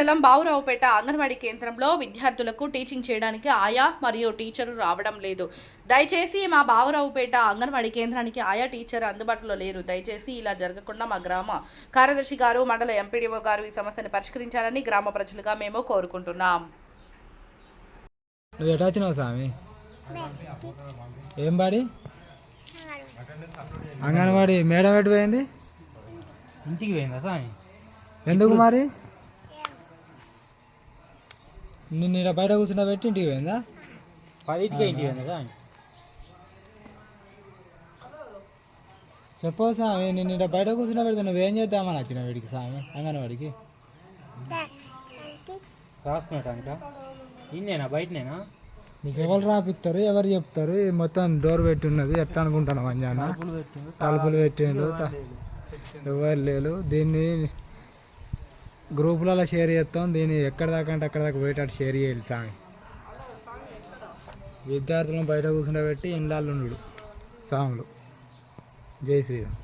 మండలం బావురావుపేట అంగన్వాడీ కేంద్రంలో విద్యార్థులకు టీచింగ్ చేయడానికి ఆయా మరియు టీచరు రావడం లేదు. దయచేసి మా బావురావుపేట అంగన్వాడీ కేంద్రానికి ఆయా టీచర్ అందుబాటులో లేరు. దయచేసి ఇలా జరగకుండా మా గ్రామ కార్యదర్శి గారు, మండల ఎంపీడీఓ గారు ఈ సమస్యను పరిష్కరించాలని గ్రామ ప్రజలుగా మేము కోరుకుంటున్నాం. ఏం బాడి అంగన్వాడీ మేడం ఎటు పోయింది? ఇంటికి పోయిందా సామి? ఎందుకు మరి? నిన్న ఇలా బయట కూర్చున్నా పెట్టి ఇంటికి పోయిందా? 10కి ఇంటికి పోయిందా సామి? చెప్పు స్వామి, నిన్న ఇలా బయట కూర్చున్నా పెడితే నువ్వేం చేద్దామని వచ్చిన వీడికి స్వామి అంగన్వాడికి? రాసుకునేటానిక? ఇన్నేనా బయటనేనా? నీకు ఎవరు రాపిస్తారు, ఎవరు చెప్తారు? మొత్తం డోర్ పెట్టి ఉన్నది, ఎట్లా అనుకుంటాను మంజాన? తలుపులు పెట్టిండు, ఎవరు లేరు. దీన్ని గ్రూపులలో షేర్ చేస్తాం. దీన్ని ఎక్కడ దాకా అంటే అక్కడ దాకా పోయేటట్టు షేర్ చేయాలి స్వామి. విద్యార్థులను బయట కూర్చుండబెట్టి ఇండ్లలో ఉండు స్వాములు. జై శ్రీరామ్.